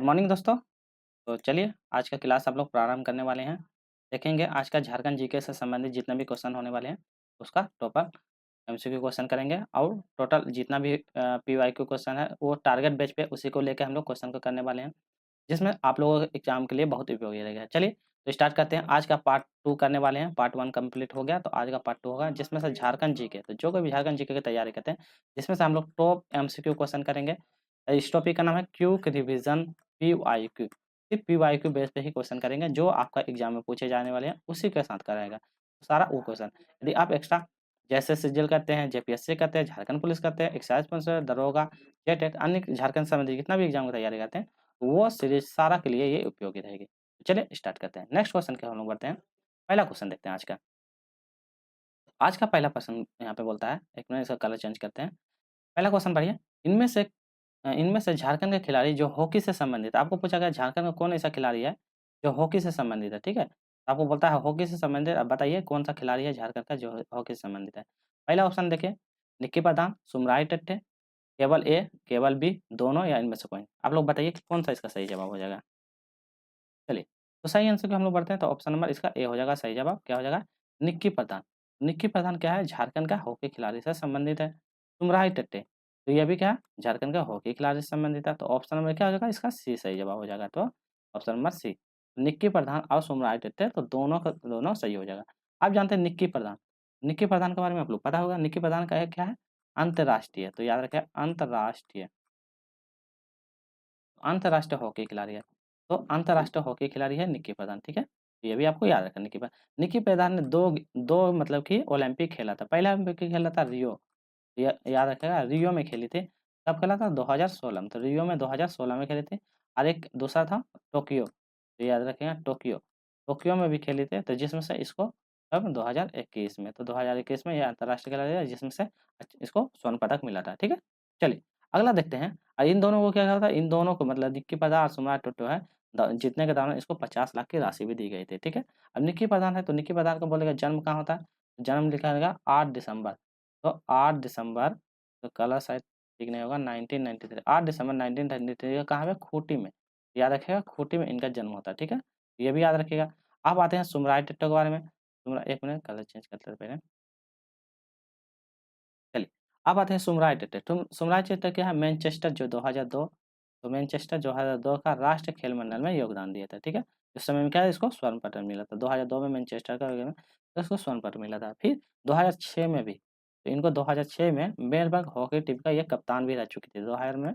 Good morning दोस्तों। तो चलिए आज का क्लास आप लोग प्रारंभ करने वाले हैं। देखेंगे आज का झारखंड जीके से संबंधित जितने भी क्वेश्चन होने वाले हैं उसका टोटल एमसीक्यू क्वेश्चन करेंगे और टोटल जितना भी पीवाईक्यू क्वेश्चन है वो टारगेट बेस पे उसी को लेकर हम लोग क्वेश्चन को करने वाले हैं, जिसमें आप लोगों के एग्जाम के लिए बहुत उपयोगी रहेगा। चलिए तो स्टार्ट करते हैं। आज का पार्ट 2 करने वाले हैं। पार्ट 1 कंप्लीट हो गया तो आज का पार्ट 2 होगा, जिसमें से झारखंड जीके, तो जो कोई भी झारखंड जीके की तैयारी करते हैं जिसमें से हम लोग टॉप एमसीक्यू क्वेश्चन करेंगे। इस टॉपिक का नाम है क्यूक रिविजन पीवाईक्यू। सिर्फ पीवाईक्यू बेस पे ही क्वेश्चन करेंगे, जो आपका एग्जाम में पूछे जाने वाले हैं उसी के साथ कराएगा सारा वो क्वेश्चन। यदि आप एक्स्ट्रा जैसे सिजिल करते हैं, जेपीएससी करते हैं, झारखंड पुलिस करते हैं, एक्साइज पुलिस, दरोगा, जेटेट, अन्य झारखंड संबंधी जितना भी एग्जाम की तैयारी करते हैं वो सीरीज सारा के लिए ये उपयोगी रहेगी। चलिए स्टार्ट करते हैं। नेक्स्ट क्वेश्चन के हम लोग बढ़ते हैं। पहला क्वेश्चन देखते हैं आज का। आज का पहला प्रश्न यहाँ पे बोलता है, एक मिनट इसका कलर चेंज करते हैं। पहला क्वेश्चन पढ़िए। इनमें से झारखंड के खिलाड़ी जो हॉकी से संबंधित, आपको पूछा गया झारखंड में कौन ऐसा खिलाड़ी है जो हॉकी से संबंधित है, ठीक है। तो आपको बोलता है हॉकी से संबंधित, अब बताइए कौन सा खिलाड़ी है झारखंड का जो हॉकी से संबंधित है। पहला ऑप्शन देखिए, निक्की प्रधान, सुमराय टेट्टे, केवल ए, केवल बी, दोनों या इनमें से कोई। आप लोग बताइए कि कौन सा इसका सही जवाब हो जाएगा। चलिए तो सही आंसर को हम लोग बढ़ते हैं, तो ऑप्शन नंबर इसका ए हो जाएगा सही जवाब। क्या हो जाएगा? निक्की प्रधान। निक्की प्रधान क्या है? झारखंड का हॉकी खिलाड़ी से संबंधित है। सुमराय टेट्टे, तो ये भी क्या है? झारखंड का हॉकी खिलाड़ी से संबंधित है। तो ऑप्शन नंबर क्या हो जाएगा? इसका सी सही जवाब हो जाएगा। तो option number C, Nikki Pradhan और सुमराय टेट्टे, तो दोनों का दोनों सही हो जाएगा। आप जानते हैं निक्की प्रधान, निक्की प्रधान के बारे में आप लोग पता होगा। निक्की प्रधान का एक क्या है? अंतर्राष्ट्रीय, तो याद रखें अंतर्राष्ट्रीय, अंतर्राष्ट्रीय हॉकी खिलाड़ी है। तो अंतर्राष्ट्रीय हॉकी खिलाड़ी है निक्की प्रधान, ठीक है? तो ये भी आपको याद रखना। निक्की प्रधान ने दो दो मतलब कि ओलंपिक खेला था। पहला ओलंपिक खेला था रियो, याद रखिएगा, रियो में खेली थी। कब खेला था? 2016 में। तो रियो में 2016 में खेले थे। और एक दूसरा था टोक्यो, तो याद रखिएगा टोक्यो, टोक्यो में भी खेले थे। तो जिसमें से इसको कब? 2021 में। तो 2021 में ये अंतर्राष्ट्रीय खिलाड़ी है जिसमें से इसको स्वर्ण पदक मिला था, ठीक है? चलिए अगला देखते हैं। और इन दोनों को क्या कहा था? इन दोनों को मतलब निक्की प्रधान और सुमराट टोटो है, जीतने के दौरान इसको 50 लाख की राशि भी दी गई थी, ठीक है? अब निक्की प्रधान है तो निक्की प्रधान को बोलेगा जन्म कहाँ होता है? जन्म लिखा रहेगा 8 दिसंबर, तो 8 दिसंबर, तो कलर शायद ठीक नहीं होगा, 1993, 8 दिसंबर 1993 का कहाँ पे? खूंटी में। याद रखिएगा खूंटी में इनका जन्म होता है, ठीक है? ये भी याद रखिएगा। अब आते हैं सुमराय टेट्टो के बारे में। एक मिनट कलर चेंज करते हैं पहले। चलिए, अब आते हैं सुमराय टेट्टे। सुमराय टेट्टे क्या है? मैनचेस्टर जो 2002, तो मैनचेस्टर 2002 का राष्ट्रीय खेल मंडल में योगदान दिया था, ठीक है? उस समय में क्या है? इसको स्वर्ण पदक मिला था। 2002 में मैनचेस्टर का गेम में तो इसको स्वर्ण पदक मिला था। फिर 2006 में भी, तो इनको 2006 में मेलबर्न हॉकी टीम का ये कप्तान भी रह चुकी थी। 2000 में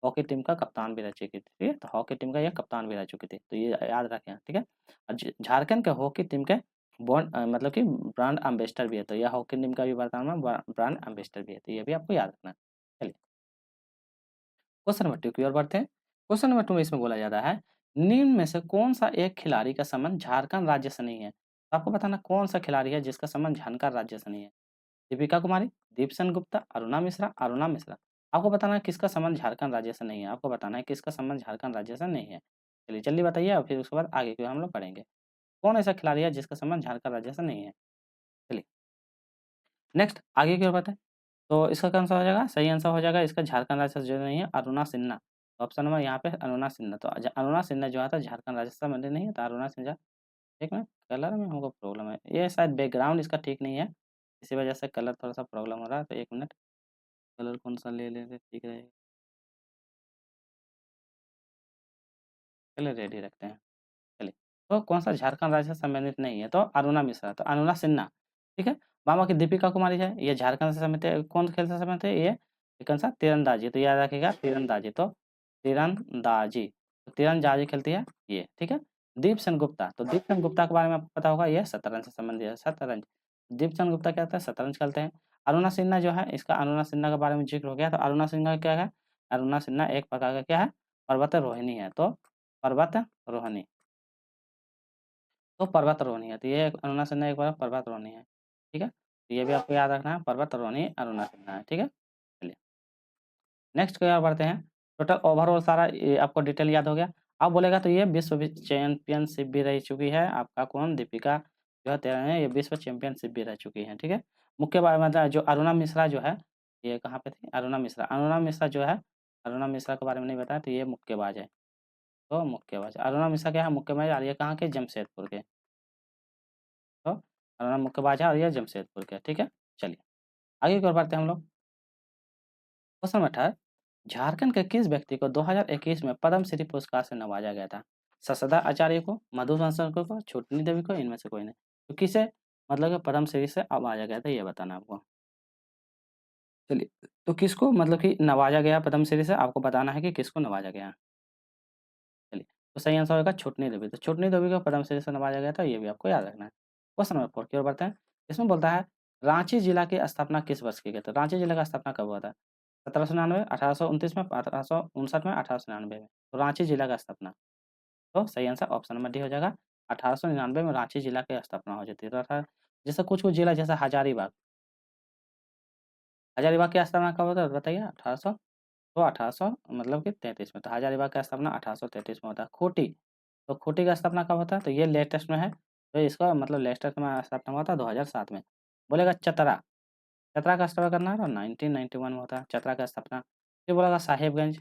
हॉकी टीम का कप्तान भी रह चुकी थी, ठीक है? तो हॉकी टीम का ये कप्तान भी रह चुकी थी, तो ये याद रखें, ठीक है? और झारखंड के हॉकी टीम के मतलब कि ब्रांड एम्बेसडर भी है, तो यह हॉकी टीम का भी वर्तमान में ब्रांड एम्बेसडर भी है, तो ये भी आपको याद रखना है। चलिए क्वेश्चन नंबर 2 की ओर बढ़ते हैं। क्वेश्चन नंबर 2 में इसमें बोला जा रहा है, निम्न में से कौन सा एक खिलाड़ी का संबंध झारखंड राज्य से नहीं है? तो आपको बताना कौन सा खिलाड़ी है जिसका संबंध झारखंड राज्य से नहीं है। दीपिका कुमारी, दीपसेन गुप्ता, अरुणा मिश्रा। आपको बताना है किसका संबंध झारखंड राज्य से नहीं है। आपको बताना है किसका संबंध झारखंड राज्य से नहीं है। चलिए जल्दी बताइए और फिर उसके बाद आगे की हम लोग पढ़ेंगे। कौन ऐसा खिलाड़ी है जिसका संबंध झारखंड राज्य से नहीं है? चलिए नेक्स्ट आगे की ओर बढ़ते हैं। तो इसका कौन सा हो जाएगा? सही आंसर हो जाएगा इसका झारखंड राज्य से जो नहीं है, अरुणा सिन्हा। तो ऑप्शन नंबर यहाँ पे अरुणा सिन्हा, तो अरुणा सिन्हा जो है तो झारखंड राज्य से संबंधित नहीं है, तो अरुणा सिन्हा। एक मिनट कलर में हमको प्रॉब्लम है, ये शायद बैकग्राउंड इसका ठीक नहीं है, इसी वजह से कलर थोड़ा सा प्रॉब्लम हो रहा है। तो एक मिनट कलर कौन सा ले लेते ठीक रहेगा। चलिए रेडी रखते हैं। चलिए तो कौन सा झारखंड राज्य से संबंधित नहीं है? तो अरुणा मिश्रा, तो अरुणा सिन्हा, ठीक है। मामा की दीपिका कुमारी है, ये झारखंड से संबंधित है। कौन खेल से संबंधित है? ये कौन सा? तीरंदाजी, तो याद रखिएगा तीरंदाजी, तो तीरंदाजी, तो तीरंदाजी खेलती है ये, ठीक है। दीपसेन गुप्ता, तो दीपसेन गुप्ता के बारे में आपको पता होगा, ये शतरंज से संबंधित है, शतरंज। दीपसेन गुप्ता क्या करते हैं? शतरंज खेलते हैं। अरुणा सिन्हा जो है, इसका अरुणा सिन्हा के बारे में जिक्र हो गया, तो अरुणा सिन्हा क्या है? अरुणा सिन्हा एक प्रकार का क्या है? पर्वतारोहिणी है, तो पर्वतारोहणी, तो पर्वतारोहणी है। तो ये अरुणा सिन्हा एक बार पर्वतारोहणी है, ठीक है। तो ये भी आपको याद रखना है, पर्वतारोहणी अरुणा सिन्हा है, ठीक है। चलिए नेक्स्ट की ओर बढ़ते हैं। टोटल ओवरऑल सारा ये आपको डिटेल याद हो गया। अब बोलेगा तो ये विश्व चैंपियनशिप भी रह चुकी है आपका, कौन? दीपिका जो है 13 है, ये विश्व चैंपियनशिप भी रह चुकी है, ठीक है। मुक्केबाज मतलब जो अरुणा मिश्रा जो है, ये कहाँ पे थी? अरुणा मिश्रा, अरुणा मिश्रा जो है, अरुणा मिश्रा के बारे में नहीं बताया, तो ये मुक्केबाज है, तो मुक्केबाज। अरुणा मिश्रा क्या है, मुक्केबाज आ रही है कहाँ के, जमशेदपुर के। तो अरुणा मुक्केबाज आ रही है जमशेदपुर के, ठीक है। चलिए आगे की ओर बढ़ते हैं हम लोग। क्वेश्चन नंबर 18, झारखंड के किस व्यक्ति को 2021 में पद्मश्री पुरस्कार से नवाजा गया था? ससदा आचार्य को, मधुसूदन शर्मा को, छोटनी देवी को, इनमें से कोई नहीं। तो किसे मतलब कि पद्मश्री से नवाजा गया था, ये बताना आपको। चलिए, तो किसको मतलब कि नवाजा गया पद्मश्री से, आपको बताना है कि किसको नवाजा गया। चलिए, तो सही आंसर होगा छोटनी देवी। तो छोटनी देवी को पद्मश्री से नवाजा गया था, ये भी आपको याद रखना है। क्वेश्चन नंबर 4 की ओर बढ़ते हैं। इसमें बोलता है रांची जिला की स्थापना किस वर्ष की गई? तो रांची जिला का स्थापना कब हुआ था? 1799, 1829 में, 1859 में, 1899 में। तो रांची जिला का स्थापना, तो सही आंसर ऑप्शन नंबर डी हो जाएगा। 1899 में रांची जिला की स्थापना हो जाती है। तो जैसे कुछ-कुछ जिला जैसे हजारीबाग, हजारीबाग की स्थापना कब होता है बताइए? 1800, तो 1800 मतलब कि 33 में। तो हजारीबाग का स्थापना 1833 में होता है। खूंटी, तो खूंटी का स्थापना कब होता है? तो ये लेटेस्ट में है, तो इसका मतलब लेटेस्ट में स्थापना हुआ था 2007 में। बोलेगा चतरा, चतरा का स्थापना करना है तो 1991 में होता है चतरा का स्थापना। फिर बोलेगा साहिबगंज,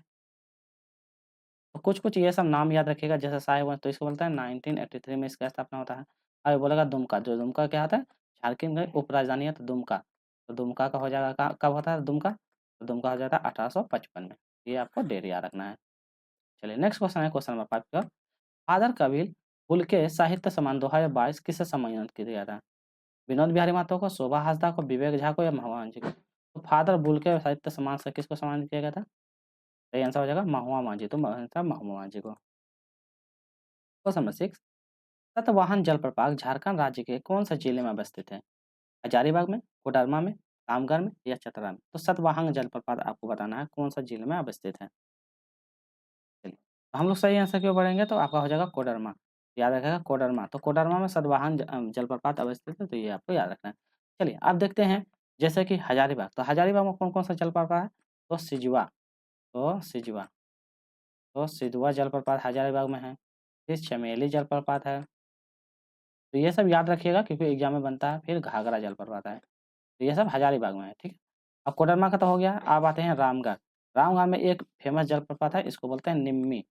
तो कुछ-कुछ ये सब नाम याद रखिएगा, जैसे साहिबगंज तो इसको बोलते हैं 1983 में इसका स्थापना होता है। आगे बोलेगा दुमका, जो दुमका क्या होता है? झारखंड की उपराजधानी है, तो दुमका। तो दुमका का हो जाएगा कब होता है दुमका? तो दुमका हो जाता है 1855 में। ये आपको डेट याद रखना है। चलिए नेक्स्ट क्वेश्चन है क्वेश्चन नंबर 5 का। फादर कबीर फुल के साहित्य सम्मान 2022 किसे सम्मानित किया गया था? विनोद बिहारी महतो को, शोभा हासदा को, विवेक झा को या महुआ मांझी को? तो फादर बुल्के साहित्य सम्मान से किसको सम्मानित किया गया था? सही आंसर हो जाएगा महुआ मांझी। तो आंसर महुआ मांझी को। क्वेश्चन नंबर 6, सतवाहन जलप्रपात झारखंड राज्य के कौन से जिले में अवस्थित है? हजारीबाग में, कोडरमा में, रामगढ़ में या चतरा में? तो सतवाहन जलप्रपात आपको बताना है कौन सा जिले में अवस्थित है। चलिए, तो हम लोग सही आंसर क्यों पढ़ेंगे, तो आपका हो जाएगा कोडरमा। याद रखिएगा कोडरमा, तो कोडरमा में सतवाहन जलप्रपात अवस्थित है, तो ये आपको याद रखना है। चलिए अब देखते हैं, जैसे कि हजारीबाग, तो हजारीबाग में कौन कौन सा जलप्रपात है? तो सिजवा, तो सिजवा, तो सिधवा जलप्रपात हजारीबाग में है। फिर चमेली जलप्रपात है, तो ये सब याद रखिएगा क्योंकि एग्जाम में बनता है। फिर घाघरा जलप्रपात है, तो ये सब हजारीबाग में है, ठीक है। अब कोडरमा का तो हो गया, अब आते हैं रामगढ़। रामगढ़ में एक फेमस जलप्रपात है, इसको बोलते हैं निम्मी।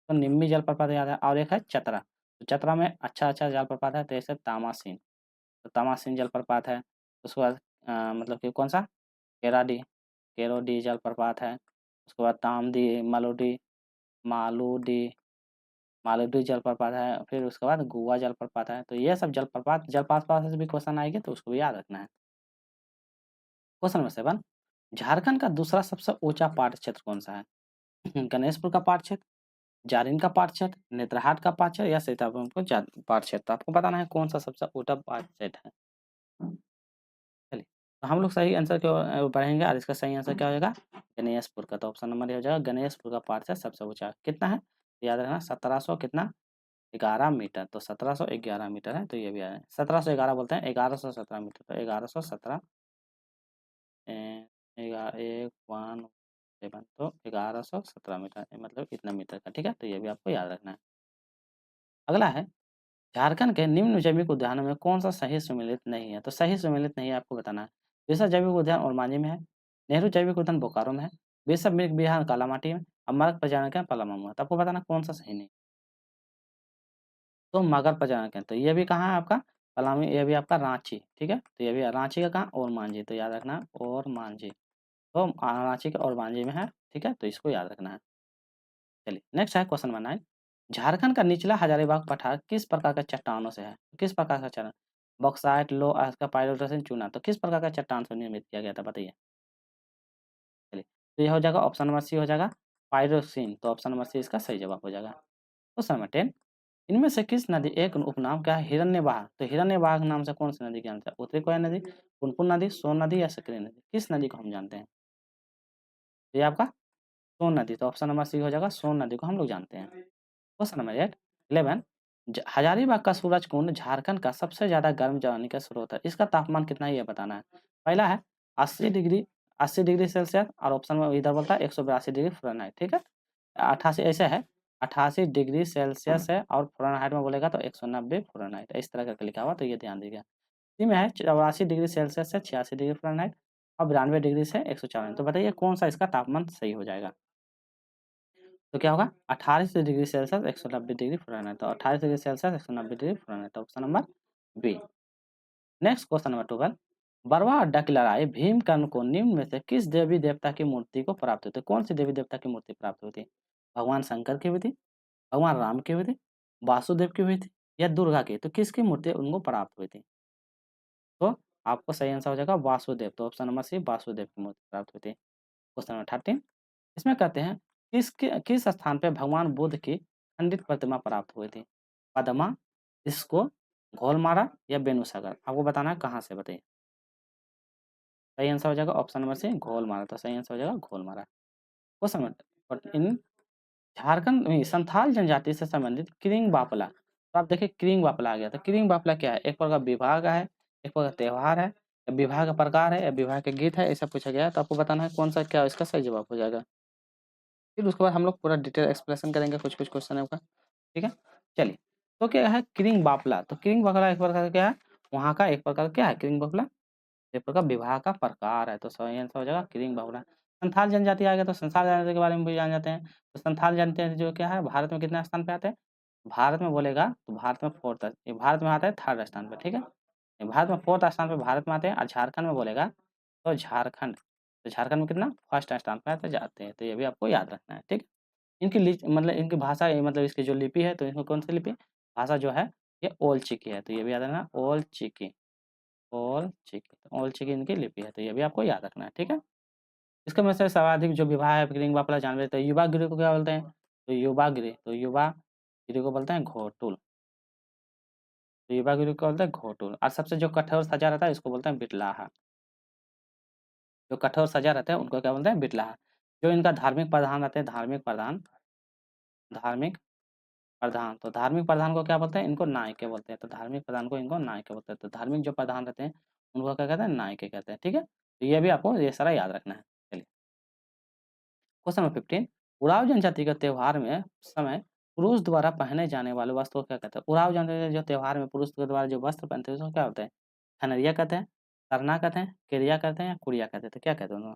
तो निम्मी जलप्रपात याद है, और एक है चतरा। तो चतरा में अच्छा-अच्छा जलप्रपात है, तो जैसे तामासीन, तो तामासीन जलप्रपात है। उसके बाद मतलब कि कौन-सा? केराडी, केरोडी जलप्रपात है। उसके बाद तामदी, मालूडी, मालूडी, मालूडी जलप्रपात है। फिर उसके बाद गुआ जलप्रपात है। तो ये सब जलप्रपात जलप्रपात से भी क्वेश्चन आएँगे, तो उसको भी याद रखना है। क्वेश्चन नंबर 7, झारखंड का दूसरा सबसे ऊँचा पाट क्षेत्र कौन-सा है? गणेशपुर का पाट क्षेत्र, जारिन का पाट क्षेत्र, नेतरहाट का पाट क्षेत्र या सीतापुर का पाट क्षेत्र? आपको बताना है कौन सा सबसे ऊँचा पाट क्षेत्र है। चलिए, तो हम लोग सही आंसर की ओर बढ़ेंगे और इसका सही आंसर क्या हो जाएगा? गणेशपुर का। तो ऑप्शन नंबर ए हो जाएगा गणेशपुर का पाट क्षेत्र सबसे ऊँचा कितना है? याद रखना 1700 कितना? 11 मीटर। तो 1711 मीटर है, तो ये भी आया 1711 बोलते हैं, 1117 मीटर, तो 1117 ए, 1 तो 1117 मीटर, मतलब इतना मीटर का, ठीक है। तो ये भी आपको याद रखना है। अगला है, झारखंड के निम्न जैविक उद्यानों में कौन सा सही सम्मिलित नहीं है? तो सही सम्मिलित नहीं है आपको बताना है। बिरसा जैविक उद्यान ओरमांझी में है, नेहरू जैविक उद्यान बोकारो में है, बिरसा मृग विहार कालामाटी में, और मरग प्रजनन केंद्र पलामू में। तो आपको बताना कौन सा सही नहीं। तो मगर प्रजनन केंद्र, तो ये भी कहाँ है आपका? पलामू, ये भी आपका रांची, ठीक है। तो ये भी रांची का कहाँ? ओरमांझी, तो याद रखना ओरमांझी। तो रांची के ओरमांझी में है, ठीक है। तो इसको याद रखना है। चलिए नेक्स्ट है क्वेश्चन नंबर 9, झारखंड का निचला हजारीबाग पठार किस प्रकार के चट्टानों से है? किस प्रकार का चट्टान? बॉक्साइट, लोह अयस्क का पाइरोक्लास्ट, चूना। तो किस प्रकार का चट्टान से निर्मित किया गया था बताइए? चलिए, तो ये हो जाएगा ऑप्शन नंबर सी हो जाएगा पाइरोक्सिन। तो ऑप्शन नंबर सी इसका सही जवाब हो जाएगा। क्वेश्चन नंबर 10, इनमें से किस नदी एक उपनाम क्या है? हिरण्यवाह। तो हिरण्यवाह नाम से कौन सी नदी जानते हैं? उत्तरी कोयल नदी, पुनपुन नदी, सोन नदी या सकरी नदी? किस नदी को हम जानते हैं? तो ये आपका सोन नदी। तो ऑप्शन नंबर सी हो जाएगा सोन नदी को हम लोग जानते हैं। क्वेश्चन नंबर 8, 11, हजारीबाग का सूरज कुंड झारखंड का सबसे ज्यादा गर्म जलाने का स्रोत है। इसका तापमान कितना है ये बताना है। पहला है 80 डिग्री, 80 डिग्री सेल्सियस, और ऑप्शन में इधर बोलता है 182 डिग्री फ़ारेनहाइट, ठीक है। 88 ऐसे है, 88 डिग्री सेल्सियस है, और फ़ारेनहाइट में बोलेगा तो 190 फ़ारेनहाइट, इस तरह करके लिखा हुआ, तो ये ध्यान दीजिएगा। सी में है 84 डिग्री सेल्सियस से 86 डिग्री फ़ारेनहाइट, और 92 डिग्री से 154। तो बताइए कौन सा इसका तापमान सही हो जाएगा। तो क्या होगा 28 डिग्री सेल्सियस 190 डिग्री फ़ारेनहाइट, तो 28 degree Celsius 190 degree Fahrenheit, option number B. Next question number 12, Barwa Adda की लड़ाई भीमकर्ण को निम्न में से किस देवी देवता की मूर्ति को प्राप्त हुई थी? कौन सी देवी देवता की मूर्ति प्राप्त हुई थी? भगवान शंकर की हुई थी, भगवान राम की हुई थी, वासुदेव की हुई थी या दुर्गा की? तो किसकी मूर्ति उनको प्राप्त हुई थी? तो आपको सही आंसर हो जाएगा वासुदेव, तो ऑप्शन नंबर सी वासुदेव की मूर्ति प्राप्त हुई थी। क्वेश्चन नंबर 13, इसमें कहते हैं किस स्थान पे भगवान बुद्ध की खंडित प्रतिमा प्राप्त हुई थी? पद्मा, इसको, घोलमारा या बेनुसागर? आपको बताना है कहाँ से, बताइए। सही आंसर हो जाएगा ऑप्शन नंबर सी घोलमारा, तो सही आंसर हो जाएगा घोलमारा। क्वेश्चन नंबर, और इन झारखंड में संथाल जनजाति से संबंधित किरिंग बापला, तो आप देखिए किरिंग बापला आ गया, तो किरिंग बापला क्या है? एक प्रकार का विभाग है, एक प्रकार का त्योहार है, या विवाह का प्रकार है, या विवाह के गीत है, ऐसा पूछा गया है, तो आपको बताना है कौन सा क्या इसका सही जवाब हो जाएगा। फिर उसके बाद हम लोग पूरा डिटेल एक्सप्लेनेशन करेंगे कुछ-कुछ क्वेश्चन है आपका, ठीक है? चलिए, तो क्या है किरिंग बापला? तो किरिंग बापला एक प्रकार का क्या है? वहाँ का एक प्रकार क्या है किरिंग बापला? एक प्रकार विवाह का प्रकार है, तो सही आंसर हो जाएगा किरिंग बापला। संथाल जनजाति आ गया, तो संथाल जनजाति के बारे में भी जान जाते हैं। तो संथाल जनजाति जो क्या है भारत में कितने स्थान पे आते हैं? भारत में बोलेगा तो भारत में 4th, ये भारत में आता है 3rd स्थान पे, ठीक है? ये भारत में 4th स्थान पे भारत में आते हैं, और झारखंड में बोलेगा तो झारखंड, तो झारखंड में कितना 1st स्थान पे आते जाते हैं, तो ये भी आपको याद रखना है, ठीक? इनकी मतलब इनकी भाषा मतलब इसकी जो लिपि है, तो इसमें कौन सी लिपि? भाषा जो है ये ओल चिकी है, तो ये भी याद रखना ओल चिकी, ओल चिकी, तो ओल चिकी इनकी लिपि है, तो ये भी आपको याद रखना है, ठीक है? इसका में से सर्वाधिक जो विवाह है किरिंग बापला जानते हैं, तो युवा गिरी को क्या बोलते हैं? तो युवा गिरी, तो युवा गिरी को बोलते हैं घोटुल, तो युवा गिरी को बोलते हैं घोटुल, और सबसे जो कठोर सजा रहता है इसको बोलते हैं बिटलाहा, जो कठोर सजा रहता है उनको क्या बोलते हैं? बिटलाहा। जो इनका धार्मिक प्रधान रहते हैं, धार्मिक प्रधान, तो धार्मिक प्रधान को क्या बोलते हैं? इनको नायके बोलते हैं, तो धार्मिक प्रधान को इनको नायके बोलते हैं, तो धार्मिक जो प्रधान रहते हैं उनको क्या कहते हैं? नायके कहते हैं, ठीक है? तो ये भी आपको ये सारा याद रखना है। चलिए, क्वेश्चन नंबर 15, उराव जनजाति का त्योहार में समय पुरुष द्वारा पहने जाने वाले वस्त्र को क्या कहते हैं? उराव जनजाति जो त्योहार में पुरुष के द्वारा जो वस्त्र पहनते हैं उसको क्या होता है? खनरिया कहते हैं, सरना कहते हैं, केरिया कहते हैं या कुड़िया कहते हैं? तो क्या कहते हैं उनको?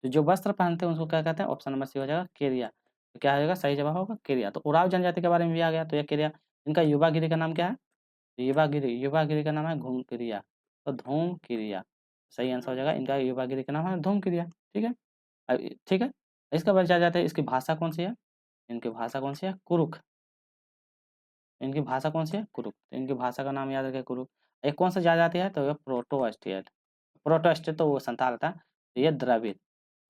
तो जो वस्त्र पहनते हैं उसको क्या कहते हैं? ऑप्शन नंबर सी हो जाएगा केरिया, तो क्या हो जाएगा? सही जवाब होगा केरिया। तो उराव जनजाति के बारे में भी आ गया, तो ये केरिया। इनका युवा गिरी का नाम क्या है? युवा गिरी का नाम है घुमकिरिया, तो धूमकिरिया, सही आंसर हो जाएगा। इनका युवा गिरी का नाम है धूमकिरिया, ठीक है? ठीक है? इसका बाद जाते हैं इसकी भाषा कौन-सी है? इनकी भाषा कौन-सी है? कुरुख। इनकी भाषा कौन-सी है? कुरुख। तो इनकी भाषा का नाम याद रखें कुरुख। ये कौन सा जनजाति है? तो ये प्रोटो-स्टेट। प्रोटो-स्टेट तो वो संथाल था, तो ये द्रविड़।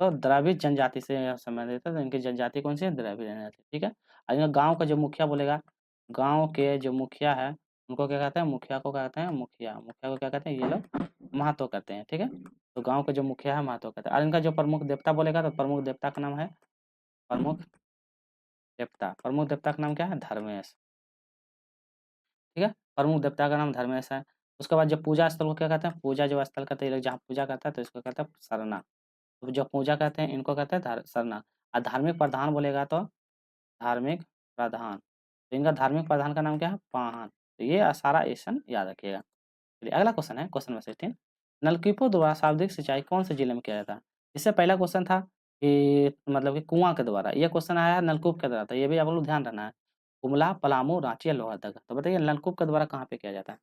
तो द्रविड़ जनजाति से संबंधित है, तो इनकी जनजाति कौन-सी है? द्रविड़ जनजाति, ठीक है? और इनका गाँव का जो मुखिया बोलेगा, गाँव के जो मुखिया है, उनको क्या कहते हैं? मुखिया को क्या कहते हैं? मुखिया। मुखिया को क्या कहते हैं? ये लोग महतो कहते हैं, ठीक है? तो गाँव का जो मुखिया है महतो कहते हैं, और इनका जो प्रमुख देवता बोलेगा, तो प्रमुख देवता का नाम है प्रमुख प्रमुख देवता का नाम क्या है? धर्मेश, ठीक है? प्रमुख देवता का नाम धर्मेश है। उसके बाद जो पूजा स्थल को क्या कहते हैं? पूजा जो स्थल कहते हैं, ये लोग जहाँ पूजा करता है तो इसको कहते हैं सरना। तो जो पूजा कहते हैं इनको कहते हैं सरना। और धार्मिक प्रधान बोलेगा तो धार्मिक प्रधान, तो इनका धार्मिक प्रधान का नाम क्या है? पाहन। तो ये सारा क्वेश्चन याद रखिएगा। चलिए अगला क्वेश्चन है क्वेश्चन नंबर 16, नलकूपों द्वारा शाब्दिक सिंचाई कौन से जिले में किया जाता है? इससे पहला क्वेश्चन था कि मतलब कि कुआँ के द्वारा, ये क्वेश्चन आया है नलकूप के द्वारा, तो ये भी आप लोग ध्यान रखना है। गुमला, पलामू, रांची या लोहरदगा, तो बताइए नलकूप के द्वारा कहाँ पे किया जाता है?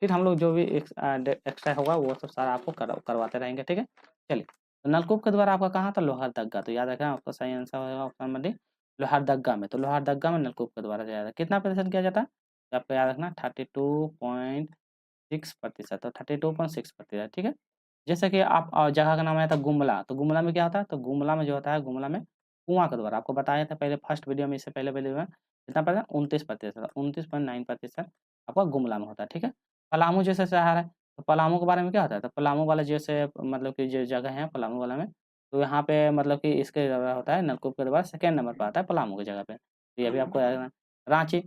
फिर हम लोग जो भी एक्स्ट्रा होगा वो सब सारा आपको करवाते रहेंगे, ठीक है? चलिए, तो नलकूप के द्वारा आपका कहाँ था? लोहरदगा, तो याद रखना आपका सही आंसर होगा ऑप्शन नंबर डी लोहरदगा में, तो लोहरदगा में नलकूप के द्वारा किया जाता है। कितना प्रतिशत किया जाता है? तो आपको याद रखना 32.6%, तो 32.6%, ठीक है? जैसे कि आप जगह का नाम आया था गुमला, तो गुमला में क्या होता है? तो गुमला में जो होता है, गुमला में कुआँ के द्वारा आपको बताया था पहले फर्स्ट वीडियो में, इससे पहले वीडियो में कितना परसेंट? 29%, 29.9% आपका गुमला में होता है, ठीक है? पलामू जैसे शहर है, तो पलामू के बारे में क्या होता है? तो पलामू वाला जैसे मतलब कि जो जगह है पलामू वाला में, तो यहाँ पे मतलब कि इसके द्वारा होता है नलकूप के द्वारा सेकंड नंबर पे आता है पलामू की जगह पे, तो ये भी आपको याद रखना है। रांची,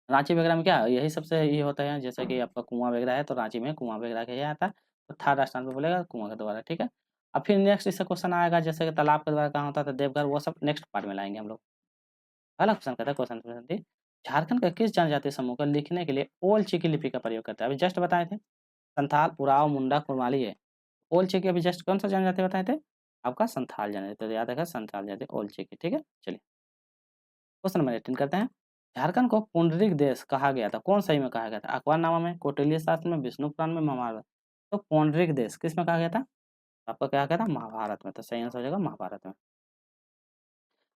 रांची वगैरह में क्या है? यही सबसे ये होता है, जैसे कि आपका कुआँ वगैरह है, तो रांची में कुआँ वगैरह का ये आता है, तो 3rd स्थान पे बोलेगा कुआँ के द्वारा, ठीक है? अब फिर नेक्स्ट इससे क्वेश्चन आएगा जैसे कि तालाब के द्वारा कहाँ होता था? देवघर, वो सब नेक्स्ट पार्ट में लाएँगे हम लोग। अगला क्वेश्चन कहता है क्वेश्चन नंबर 20, झारखंड का किस जनजातीय समूह को लिखने के लिए ओल चिकी लिपि का प्रयोग करता है? अभी जस्ट बताए थे, संथाल, उरांव, मुंडा, कुड़माली है। ओल चिकी अभी जस्ट कौन सा जनजाति बताए थे? आपका संथाल जनजाति, तो याद रखा संथाल जनजाति ओलचे की, ठीक है। चलिए क्वेश्चन नंबर 18 करते हैं। झारखंड को पुंडरीक देश कहा गया था, कौन सही में कहा गया था? अकबरनामा में, कौटिल्य शास्त्र में, विष्णु पुराण में, महाभारत। तो पुंडरीक देश किस में कहा गया था? आपको क्या कहा था? महाभारत में। तो सही आंसर हो जाएगा महाभारत में।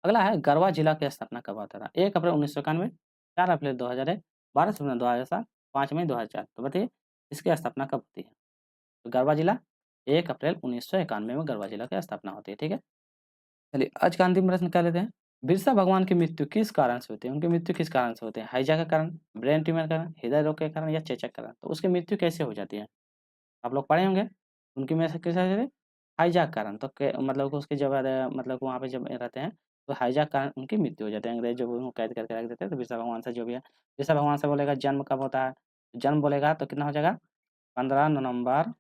अगला है गढ़वा जिला की स्थापना कब हुआ था? 1 अप्रैल 1991, 4 अप्रैल 2001, 12 सितंबर 2007, 5 मई 2004। तो बताइए इसकी स्थापना कब होती है? तो गढ़वा जिला 1 अप्रैल 1991 में गढ़वा जिला की स्थापना होती है, ठीक है। चलिए आज का अंतिम प्रश्न कर लेते हैं। बिरसा भगवान की मृत्यु किस कारण से होती है? उनकी मृत्यु किस कारण से होती है? हाइजा के कारण, ब्रेन ट्यूमर के कारण, हृदय रोग के कारण या चेचक के कारण? तो उसकी मृत्यु कैसे हो जाती है? आप लोग पढ़े होंगे। उनकी में से किस वजह से? हाइजा के कारण। तो मतलब कि उसके जब मतलब वहाँ पे जब रहते हैं तो हाइजा के कारण उनकी मृत्यु हो जाती है। अंग्रेज जब उनको कैद करके रख देते हैं तो बिरसा भगवान से जो भी है, बिरसा भगवान से बोलेगा जन्म कब होता है? जन्म बोलेगा तो कितना हो जाएगा? 15 नवंबर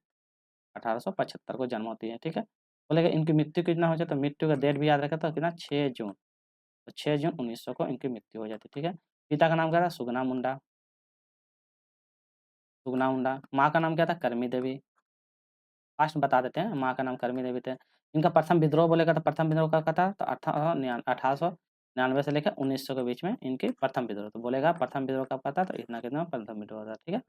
1875 को जन्म होती है, ठीक है। बोलेगा इनकी मृत्यु कितना हो जाए, तो मृत्यु का डेट भी याद रखा, तो कितना? 6 जून। तो 6 जून 1900 को इनकी मृत्यु हो जाती है, ठीक है। पिता का नाम क्या था? सुगना मुंडा। सुगना मुंडा। माँ का नाम क्या था? करमी देवी। फास्ट बता देते हैं, माँ का नाम करमी देवी थे। इनका प्रथम विद्रोह बोलेगा तो प्रथम विद्रोह कब था? तो 1899 से लेकर 1900 के बीच में इनकी प्रथम विद्रोह। तो बोलेगा प्रथम विद्रोह कब का था? तो इतना कितना प्रथम विद्रोह था, ठीक है।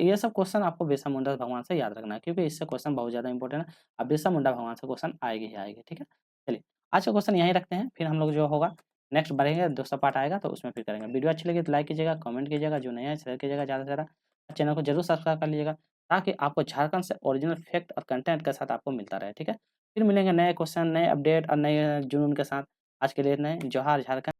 ये सब क्वेश्चन आपको बिरसा मुंडा भगवान से याद रखना है, क्योंकि इससे क्वेश्चन बहुत ज़्यादा इंपॉर्टेंट है। अब बिरसा मुंडा भगवान से क्वेश्चन आएगी ही आएगी, ठीक है। चलिए आज का क्वेश्चन यहीं रखते हैं, फिर हम लोग जो होगा नेक्स्ट बढ़ेंगे, दूसरा पार्ट आएगा तो उसमें फिर करेंगे। वीडियो अच्छी लगी तो लाइक कीजिएगा, कमेंट कीजिएगा, जो नया है शेयर कीजिएगा ज़्यादा से ज़्यादा, चैनल को जरूर सब्सक्राइब कर लीजिएगा, ताकि आपको झारखंड से ओरिजिनल फैक्ट और कंटेंट के साथ आपको मिलता रहे, ठीक है। फिर मिलेंगे नए क्वेश्चन, नए अपडेट और नए जुनून के साथ। आज के लिए इतना ही। जोहार झारखंड।